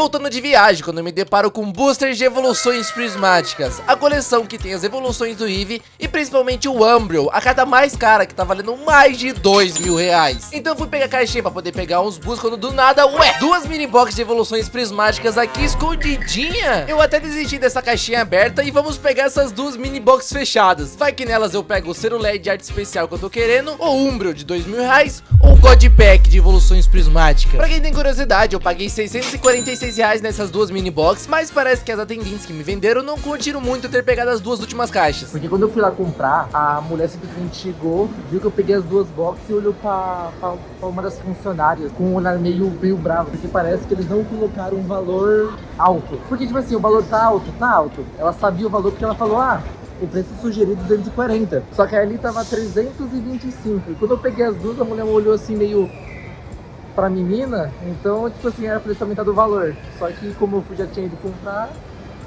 voltando de viagem, quando eu me deparo com boosters de evoluções prismáticas, a coleção que tem as evoluções do Eevee e principalmente o Umbreon, a carta mais cara que tá valendo mais de R$2.000. Então eu fui pegar a caixinha pra poder pegar uns boosters quando do nada, ué, duas mini box de evoluções prismáticas aqui escondidinha. Eu até desisti dessa caixinha aberta e vamos pegar essas duas mini box fechadas. Vai que nelas eu pego o Cerulé de arte especial que eu tô querendo, ou Umbreon de R$2.000, ou o God Pack de evoluções prismáticas. Pra quem tem curiosidade, eu paguei R$646 nessas duas mini box, mas parece que as atendentes que me venderam não curtiram muito ter pegado as duas últimas caixas. Porque quando eu fui lá comprar, a mulher simplesmente chegou, viu que eu peguei as duas boxes e olhou pra uma das funcionárias com um olhar meio bravo, porque parece que eles não colocaram um valor alto. Porque, tipo assim, o valor tá alto, tá alto. Ela sabia o valor porque ela falou, o preço sugerido 240. Só que ali tava 325. E quando eu peguei as duas, a mulher olhou assim meio pra menina. Então, tipo assim, era pra eles ter aumentado o valor. Só que como eu já tinha ido comprar,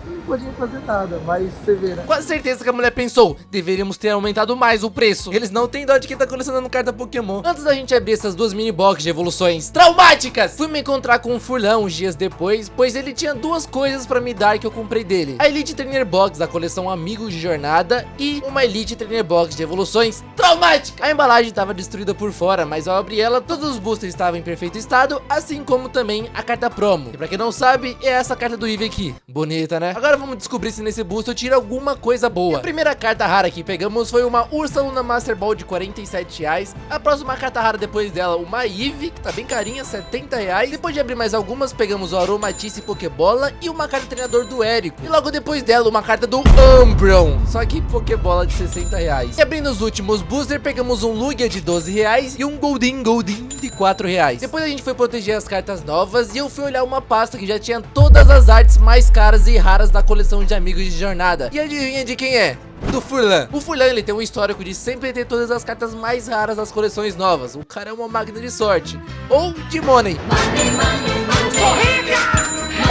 não podia fazer nada, mas você vê, né? Quase certeza que a mulher pensou, deveríamos ter aumentado mais o preço. Eles não têm dó de quem tá colecionando carta Pokémon. Antes da gente abrir essas duas mini box de evoluções traumáticas, fui me encontrar com um Furlan uns dias depois, pois ele tinha duas coisas pra me dar que eu comprei dele: a Elite Trainer Box da coleção Amigos de Jornada e uma Elite Trainer Box de evoluções traumáticas. A embalagem tava destruída por fora, mas ao abrir ela, todos os boosters estavam em perfeito estado, assim como também a carta promo. E pra quem não sabe, é essa carta do Eevee aqui. Bonita, né? Agora vamos descobrir se nesse booster eu tiro alguma coisa boa. E a primeira carta rara que pegamos foi uma Ursaluna Master Ball de R$47. A próxima carta rara depois dela, uma Eevee, que tá bem carinha, R$70. Depois de abrir mais algumas, pegamos o Aromatice Pokébola e uma carta treinador do Érico. E logo depois dela, uma carta do Umbreon, só que Pokébola de R$60. E abrindo os últimos boosters, pegamos um Lugia de R$12 e um Goldeen de R$4. Depois a gente foi proteger as cartas novas e eu fui olhar uma pasta que já tinha todas as artes mais caras e raras da coleção de Amigos de Jornada. E adivinha de quem é? Do Furlan. O Furlan, ele tem um histórico de sempre ter todas as cartas mais raras das coleções novas. O cara é uma máquina de sorte. Ou de money. Eu sou rica!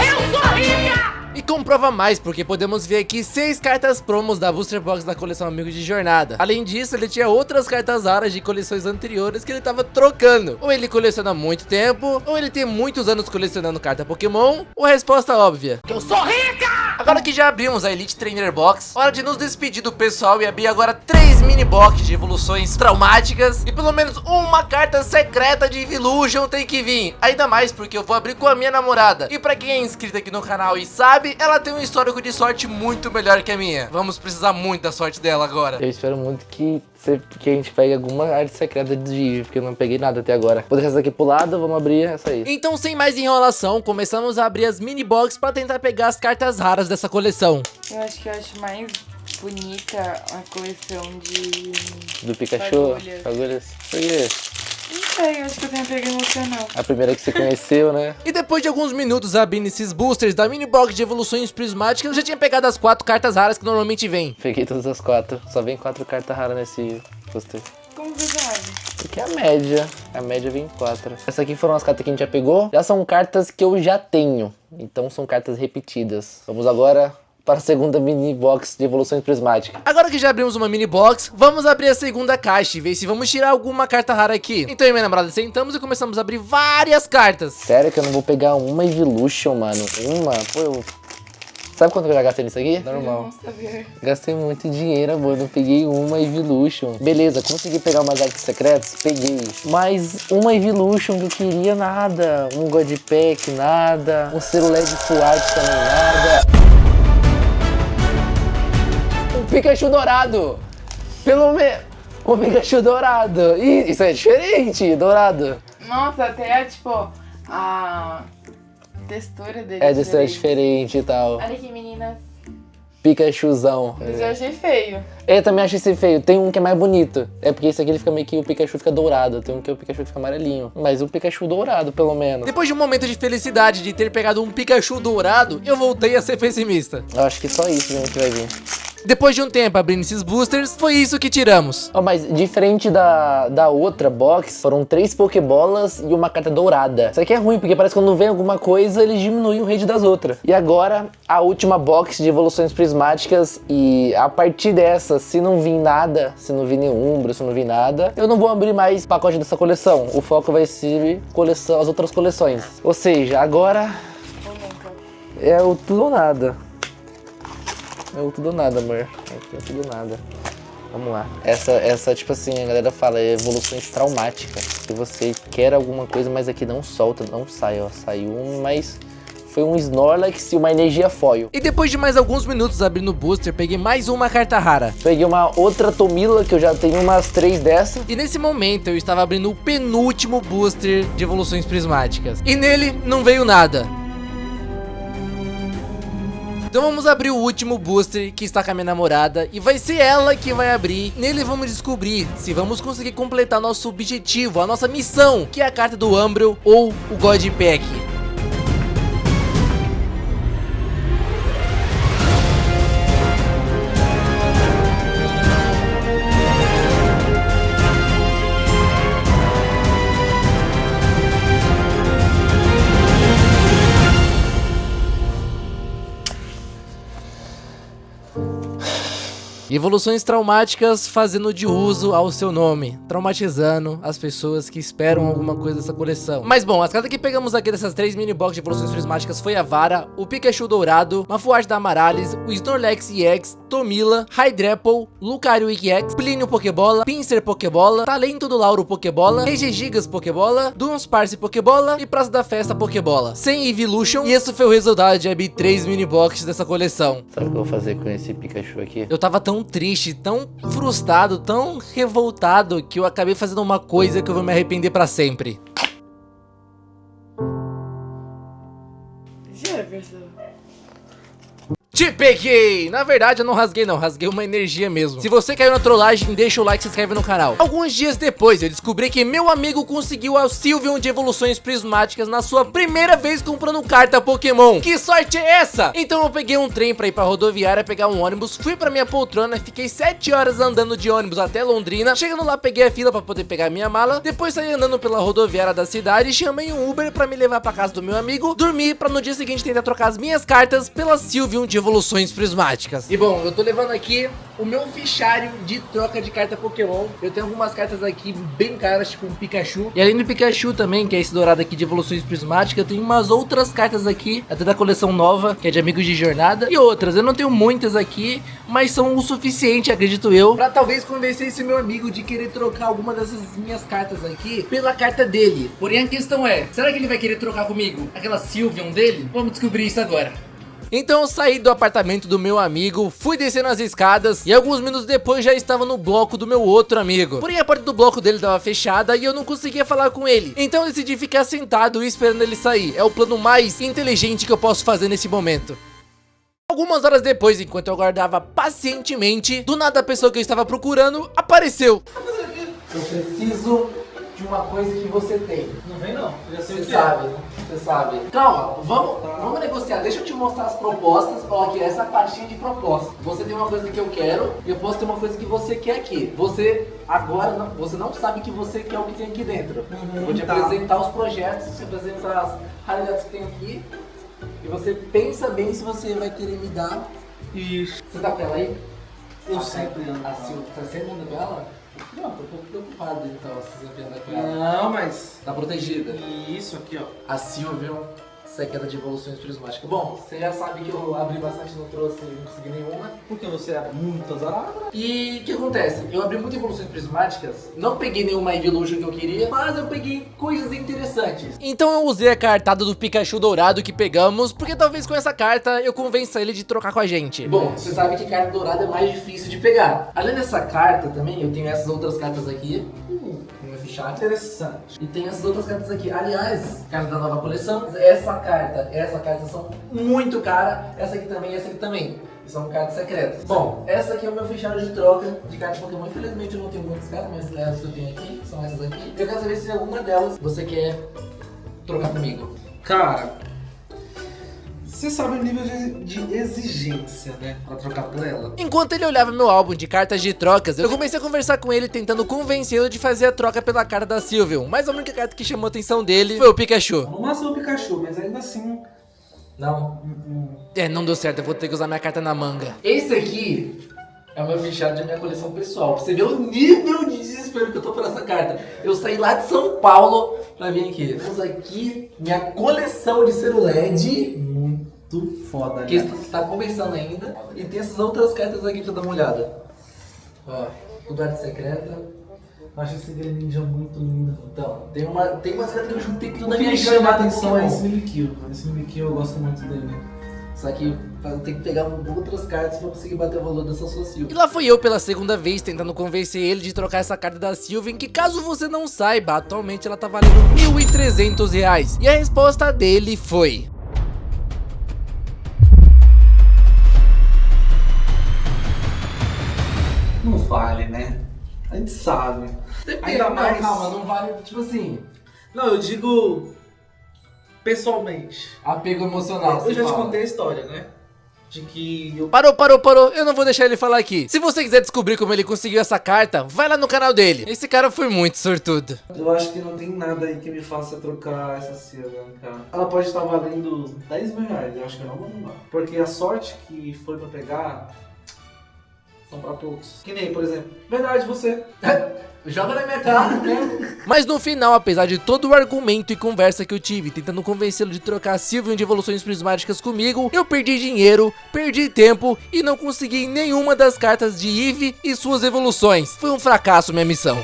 Eu sou rica! E comprova mais, porque podemos ver aqui 6 cartas promos da Booster Box da coleção Amigos de Jornada. Além disso, ele tinha outras cartas raras de coleções anteriores que ele tava trocando. Ou ele coleciona há muito tempo, ou ele tem muitos anos colecionando carta Pokémon, ou a resposta óbvia: eu sou rica! Agora que já abrimos a Elite Trainer Box, hora de nos despedir do pessoal e abrir agora 3 mini box de evoluções traumáticas. E pelo menos uma carta secreta de Evolution tem que vir. Ainda mais porque eu vou abrir com a minha namorada. E pra quem é inscrito aqui no canal e sabe, ela tem um histórico de sorte muito melhor que a minha. Vamos precisar muito da sorte dela agora. Eu espero muito que a gente pegue alguma arte secreta de Eevee, porque eu não peguei nada até agora. Vou deixar essa aqui pro lado, vamos abrir essa aí. Então, sem mais enrolação, começamos a abrir as mini box pra tentar pegar as cartas raras dessa coleção. Eu acho mais bonita a coleção do Pikachu. Fagulhas. Por quê? Não sei, eu acho que eu tenho apego emocional. A primeira que você conheceu, né? E depois de alguns minutos abrindo esses boosters da mini box de evoluções prismáticas, eu já tinha pegado as 4 cartas raras que normalmente vem. Peguei todas as 4. Só vem 4 cartas raras nesse booster. Como você sabe? Porque é a média vem 4. Essas aqui foram as cartas que a gente já pegou. Já são cartas que eu já tenho. Então são cartas repetidas. Vamos agora para a segunda mini box de evoluções prismáticas. Agora que já abrimos uma mini box, vamos abrir a segunda caixa e ver se vamos tirar alguma carta rara aqui. Então eu e minha namorada sentamos e começamos a abrir várias cartas. Sério que eu não vou pegar uma Evolution, mano? Uma? Pô, sabe quanto eu já gastei nisso aqui? Normal. Gastei muito dinheiro, amor. Não peguei uma Evolution. Beleza, consegui pegar umas artes secretas? Peguei. Mas uma Evolution que eu queria, nada. Um God Pack, nada. Um Cerulé de Full Art também, nada. Pikachu dourado, pelo menos um Pikachu dourado, isso é diferente, dourado. Nossa, até tipo a textura dele é diferente e tal. Olha aqui, meninas. Pikachuzão. Mas eu achei feio. Eu também achei esse feio. Tem um que é mais bonito. É porque esse aqui ele fica meio que o Pikachu fica dourado. Tem um que o Pikachu fica amarelinho. Mas o Pikachu dourado, pelo menos. Depois de um momento de felicidade de ter pegado um Pikachu dourado, eu voltei a ser pessimista. Eu acho que só isso mesmo que vai vir. Depois de um tempo abrindo esses boosters, foi isso que tiramos. Oh, mas diferente da outra box, foram 3 Pokébolas e uma carta dourada. Isso aqui é ruim, porque parece que quando vem alguma coisa, eles diminuem o rate das outras. E agora, a última box de evoluções prismáticas. E a partir dessa, se não vir nada, se não vir nenhum Umbreon, se não vir nada, eu não vou abrir mais pacote dessa coleção. O foco vai ser as outras coleções. Ou seja, agora É o tudo ou nada. É o tudo ou nada, amor. É o tudo ou nada. Vamos lá. Essa, tipo assim, a galera fala, é evoluções traumáticas. Se você quer alguma coisa, mas aqui não solta, não sai, ó. Saiu um, mas foi um Snorlax e uma energia foil. E depois de mais alguns minutos abrindo o booster, peguei mais uma carta rara. Peguei uma outra Tomila, que eu já tenho umas 3 dessa. E nesse momento eu estava abrindo o penúltimo booster de evoluções prismáticas. E nele não veio nada. Então vamos abrir o último booster, que está com a minha namorada, e vai ser ela que vai abrir. Nele vamos descobrir se vamos conseguir completar nosso objetivo, a nossa missão, que é a carta do Umbreon ou o God Pack. Evoluções traumáticas fazendo de uso ao seu nome, traumatizando as pessoas que esperam alguma coisa dessa coleção. Mas bom, as cartas que pegamos aqui dessas 3 mini box de evoluções prismáticas foi a Vara, o Pikachu Dourado, Mafuache da Amarales, o Snorlax EX, Tomila, Hydreiple, Lucario EX, Plínio Pokébola, Pinsir Pokébola, Talento do Lauro Pokébola, Regigigas Pokébola, Dunsparce Pokébola e Praça da Festa Pokébola. Sem Evolution, e esse foi o resultado de abrir 3 mini boxes dessa coleção. Sabe o que eu vou fazer com esse Pikachu aqui? Eu tava tão triste, tão frustrado, tão revoltado que eu acabei fazendo uma coisa que eu vou me arrepender pra sempre. Jefferson. Te peguei! Na verdade eu não rasguei não, rasguei uma energia mesmo. Se você caiu na trollagem, deixa o like e se inscreve no canal. Alguns dias depois eu descobri que meu amigo conseguiu a Sylveon de evoluções prismáticas na sua primeira vez comprando carta Pokémon. Que sorte é essa? Então eu peguei um trem pra ir pra rodoviária, pegar um ônibus, fui pra minha poltrona, fiquei 7 horas andando de ônibus até Londrina. Chegando lá peguei a fila pra poder pegar minha mala, depois saí andando pela rodoviária da cidade, chamei um Uber pra me levar pra casa do meu amigo, dormi pra no dia seguinte tentar trocar as minhas cartas pela Sylveon de evoluções prismáticas. E bom, eu tô levando aqui o meu fichário de troca de carta Pokémon. Eu tenho algumas cartas aqui bem caras, tipo um Pikachu. E além do Pikachu também, que é esse dourado aqui de evoluções prismáticas, eu tenho umas outras cartas aqui, até da coleção nova, que é de Amigos de Jornada. E outras, eu não tenho muitas aqui, mas são o suficiente, acredito eu, pra talvez convencer esse meu amigo de querer trocar alguma dessas minhas cartas aqui pela carta dele. Porém a questão é, será que ele vai querer trocar comigo aquela Sylveon dele? Vamos descobrir isso agora. Então eu saí do apartamento do meu amigo, fui descendo as escadas e alguns minutos depois já estava no bloco do meu outro amigo. Porém a porta do bloco dele estava fechada e eu não conseguia falar com ele. Então eu decidi ficar sentado esperando ele sair. É o plano mais inteligente que eu posso fazer nesse momento. Algumas horas depois, enquanto eu aguardava pacientemente, do nada a pessoa que eu estava procurando apareceu. Eu preciso de uma coisa que você tem. Não vem não, já sei o Você que é. sabe, você sabe. Calma, vamos negociar. Deixa eu te mostrar as propostas. Ó, aqui, essa pastinha de propostas. Você tem uma coisa que eu quero e eu posso ter uma coisa que você quer aqui. Você agora não, você não sabe que você quer o que tem aqui dentro. Vou te apresentar os projetos, te apresentar as raridades que tem aqui. E você pensa bem se você vai querer me dar. Isso. Você tá com ela aí? Eu sempre ando com A ela. Sil, tá sempre andando com ela? Não, tô um pouco preocupado então, se você anda com ela. Não, mas... Tá protegida. Isso aqui, ó. A Sylveon, sequela de evoluções prismáticas. Bom, você já sabe que eu abri bastante, não trouxe, não consegui nenhuma. Porque você é muito azarado. E o que acontece? Eu abri muitas evoluções prismáticas, não peguei nenhuma Evolution que eu queria, mas eu peguei coisas interessantes. Então eu usei a cartada do Pikachu dourado que pegamos, porque talvez com essa carta eu convença ele de trocar com a gente. Bom, você sabe que carta dourada é mais difícil de pegar. Além dessa carta também, eu tenho essas outras cartas aqui. No meu fichário. Interessante. E tem essas outras cartas aqui. Aliás, cartas da nova coleção. Essa carta são muito caras. Essa aqui também e essa aqui também. E são cartas secretas. Bom, essa aqui é o meu fichário de troca de cartas Pokémon. Infelizmente eu não tenho muitas cartas, mas essas que eu tenho aqui são essas aqui. Eu quero saber se alguma delas você quer trocar comigo. Cara, você sabe o nível de exigência, né? Pra trocar por ela. Enquanto ele olhava meu álbum de cartas de trocas, eu comecei a conversar com ele, tentando convencê-lo de fazer a troca pela carta da Sylveon. Mas a única carta que chamou a atenção dele foi o Pikachu. No máximo o Pikachu, mas ainda assim... Não. É, não deu certo, eu vou ter que usar minha carta na manga. Esse aqui é o meu fichário de minha coleção pessoal. Pra você ver o nível de desespero que eu tô por essa carta. Eu saí lá de São Paulo pra vir aqui. Temos aqui minha coleção de cero LED. muito foda, Que né? tá começando ainda. E tem essas outras cartas aqui pra dar uma olhada. Ó, tudo arte secreta. Eu acho esse Greninja muito lindo. Então, tem umas cartas que eu juntei que O toda a que minha me chama a jornada atenção é Pokémon. esse Mimikyu. Esse Mimikyu eu gosto muito dele. Só que eu tenho que pegar outras cartas pra conseguir bater o valor dessa sua Sylveon. E lá fui eu pela segunda vez tentando convencer ele de trocar essa carta da Sylveon, que caso você não saiba, atualmente ela tá valendo R$1.300. E a resposta dele foi... Não vale, né? A gente sabe. Ainda mais... Calma, não vale, tipo assim... Não, eu digo... pessoalmente. Apego emocional. Eu já te contei a história, né? De que eu... Parou. Eu não vou deixar ele falar aqui. Se você quiser descobrir como ele conseguiu essa carta, vai lá no canal dele. Esse cara foi muito sortudo. Eu acho que não tem nada aí que me faça trocar essa Sylveon, cara. Ela pode estar valendo R$10.000, eu acho que eu não vou levar. Porque a sorte que foi pra pegar são pra poucos. Que nem, por exemplo, verdade, você. Joga na minha cara, né? Mas no final, apesar de todo o argumento e conversa que eu tive tentando convencê-lo de trocar a Sylveon de evoluções prismáticas comigo, eu perdi dinheiro, perdi tempo e não consegui nenhuma das cartas de Eevee e suas evoluções. Foi um fracasso minha missão.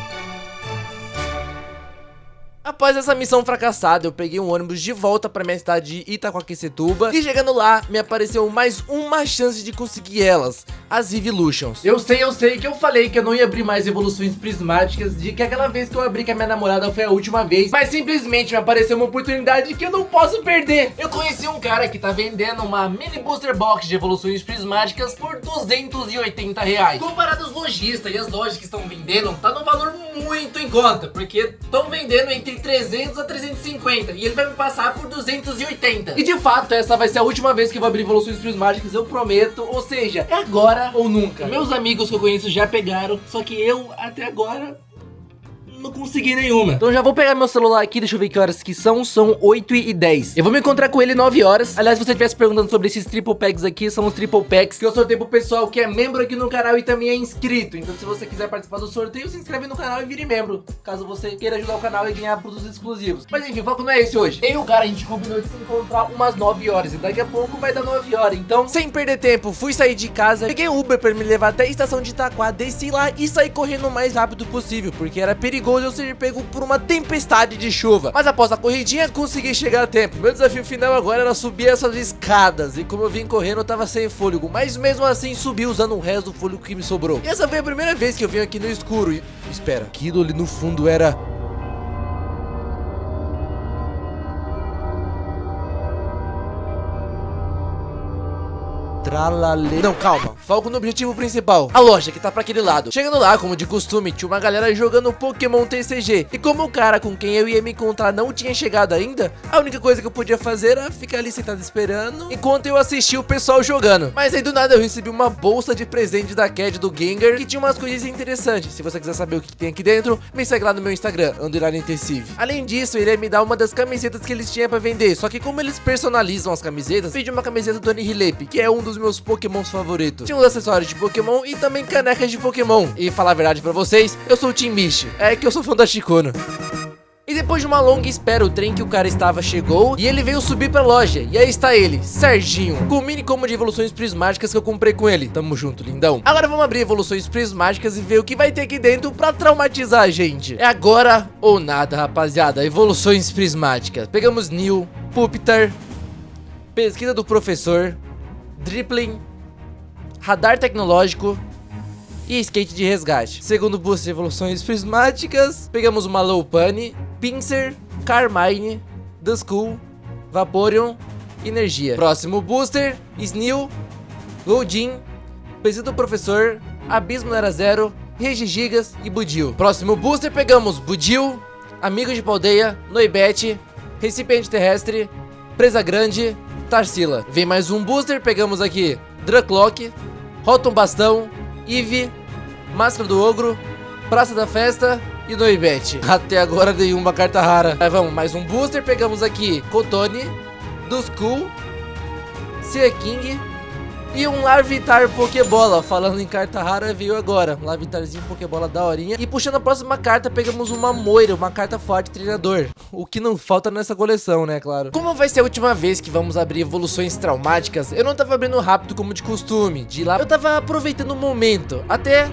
Após essa missão fracassada, eu peguei um ônibus de volta pra minha cidade de Itaquaquecetuba. E chegando lá, me apareceu mais uma chance de conseguir elas, as Eeveelutions. Eu sei que eu falei que eu não ia abrir mais evoluções prismáticas, de que aquela vez que eu abri com a minha namorada foi a última vez. Mas simplesmente me apareceu uma oportunidade que eu não posso perder. Eu conheci um cara que tá vendendo uma mini booster box de evoluções prismáticas por R$280. Comparado aos lojistas e as lojas que estão vendendo, tá num valor muito em conta, porque estão vendendo entre 300 a 350 e ele vai me passar por 280. E de fato, essa vai ser a última vez que eu vou abrir evoluções prismáticas, eu prometo. Ou seja, é agora ou nunca. Meus amigos que eu conheço já pegaram, só que eu até agora não consegui nenhuma. Então já vou pegar meu celular aqui, deixa eu ver que horas que são 8h10. Eu vou me encontrar com ele 9 horas. Aliás, se você estivesse perguntando sobre esses triple packs aqui, são os triple packs que eu sorteio pro pessoal que é membro aqui no canal e também é inscrito. Então se você quiser participar do sorteio, se inscreve no canal e vire membro, caso você queira ajudar o canal e ganhar produtos exclusivos. Mas enfim, o foco não é esse hoje. Eu e o cara, a gente combinou de se encontrar umas 9 horas e daqui a pouco vai dar 9 horas. Então, sem perder tempo, fui sair de casa, peguei o Uber pra me levar até a estação de Itaquá, desci lá e saí correndo o mais rápido possível, porque era perigoso eu ser pego por uma tempestade de chuva. Mas após a corridinha, consegui chegar a tempo. Meu desafio final agora era subir essas escadas. E como eu vim correndo, eu tava sem fôlego. Mas mesmo assim, subi usando o resto do fôlego que me sobrou. E essa foi a primeira vez que eu vim aqui no escuro. E... espera, aquilo ali no fundo era... Tralale... Não, calma. Foco no objetivo principal. A loja que tá pra aquele lado. Chegando lá, como de costume, tinha uma galera jogando Pokémon TCG. E como o cara com quem eu ia me encontrar não tinha chegado ainda, a única coisa que eu podia fazer era ficar ali sentado esperando enquanto eu assistia o pessoal jogando. Mas aí do nada eu recebi uma bolsa de presente da Cad do Gengar, que tinha umas coisas interessantes. Se você quiser saber o que tem aqui dentro, me segue lá no meu Instagram, _intensive. Além disso, ele ia me dar uma das camisetas que eles tinham pra vender. Só que como eles personalizam as camisetas, pedi uma camiseta do Nihilip, que é um dos meus Pokémons favoritos. Tinha uns acessórios de Pokémon e também canecas de Pokémon. E falar a verdade pra vocês, eu sou o Team Mish. É que eu sou fã da Chicona. E depois de uma longa espera, o trem que o cara estava chegou e ele veio subir pra loja. E aí está ele, Serginho, com o mini combo de evoluções prismáticas que eu comprei com ele. Tamo junto, lindão. Agora vamos abrir evoluções prismáticas e ver o que vai ter aqui dentro pra traumatizar a gente. É agora ou nada, rapaziada. Evoluções prismáticas. Pegamos Nil, Pupitar, pesquisa do professor, Drippling, radar tecnológico e skate de resgate. Segundo boost de evoluções prismáticas, pegamos uma Lopunny, Pinsir, Carmine, Duskull, Vaporeon, Energia. Próximo booster, Sneel, Goldin, pesquisa do professor, Abismo não era zero, Regigigas e Budil. Próximo booster, pegamos Budil, Amigo de Paldeia, Noibete, Recipiente Terrestre, Presa Grande, Tarsila. Vem mais um booster, pegamos aqui Dracloak, Rotom Bastão, Eevee, Máscara do Ogro, Praça da Festa e Noibete. Até agora nenhuma carta rara. Aí vamos, mais um booster, pegamos aqui Cotone, Duskull, Seaking, E um Larvitar Pokébola, falando em carta rara, veio agora. Um Larvitarzinho Pokébola daorinha. E puxando a próxima carta, pegamos uma Moira, uma carta forte treinador. O que não falta nessa coleção, né, claro. Como vai ser a última vez que vamos abrir evoluções traumáticas, eu não tava abrindo rápido como de costume. De lá, eu tava aproveitando o momento, até...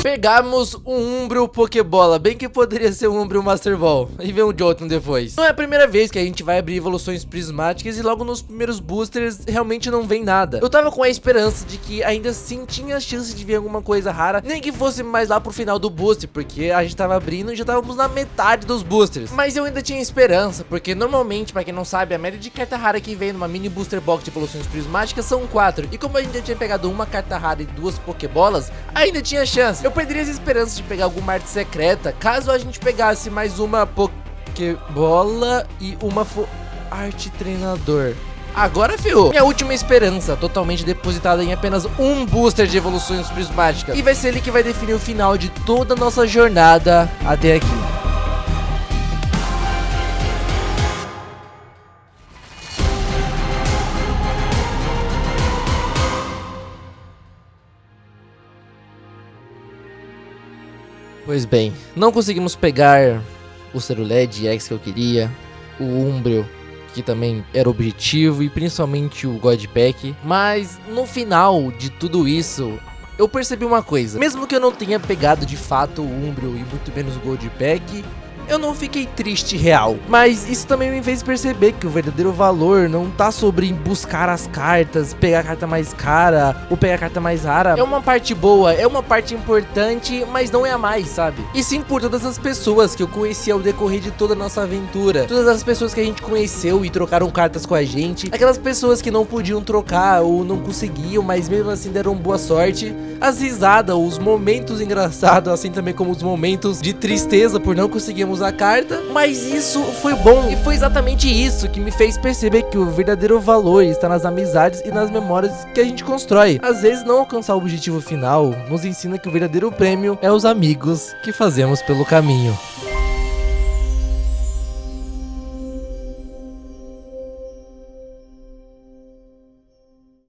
pegamos um Umbreon Pokébola, bem que poderia ser um Umbreon Master Ball, e ver um Jolteon depois. Não é a primeira vez que a gente vai abrir evoluções prismáticas e logo nos primeiros boosters realmente não vem nada. Eu tava com a esperança de que ainda assim tinha chance de vir alguma coisa rara, nem que fosse mais lá pro final do booster, porque a gente tava abrindo e já estávamos na metade dos boosters. Mas eu ainda tinha esperança, porque normalmente, pra quem não sabe, a média de carta rara que vem numa mini booster box de evoluções prismáticas são 4, e como a gente já tinha pegado uma carta rara e 2 Pokébolas, ainda tinha chance. Eu perderia as esperanças de pegar alguma arte secreta caso a gente pegasse mais uma Pokébola e uma arte treinador. Agora ferrou. Minha última esperança, totalmente depositada em apenas um booster de evoluções prismáticas. E vai ser ele que vai definir o final de toda a nossa jornada até aqui. Pois bem, não conseguimos pegar o Cerulege X que eu queria, o Umbreon, que também era o objetivo, e principalmente o God Pack. Mas no final de tudo isso, eu percebi uma coisa. Mesmo que eu não tenha pegado de fato o Umbreon e muito menos o God Pack, eu não fiquei triste real. Mas isso também me fez perceber que o verdadeiro valor não tá sobre buscar as cartas, pegar a carta mais cara ou pegar a carta mais rara. É uma parte boa, é uma parte importante, mas não é a mais, sabe? E sim por todas as pessoas que eu conheci ao decorrer de toda a nossa aventura. Todas as pessoas que a gente conheceu e trocaram cartas com a gente. Aquelas pessoas que não podiam trocar ou não conseguiam, mas mesmo assim deram boa sorte. As risadas, os momentos engraçados, assim também como os momentos de tristeza por não conseguirmos a carta, mas isso foi bom e foi exatamente isso que me fez perceber que o verdadeiro valor está nas amizades e nas memórias que a gente constrói. Às vezes não alcançar o objetivo final nos ensina que o verdadeiro prêmio é os amigos que fazemos pelo caminho.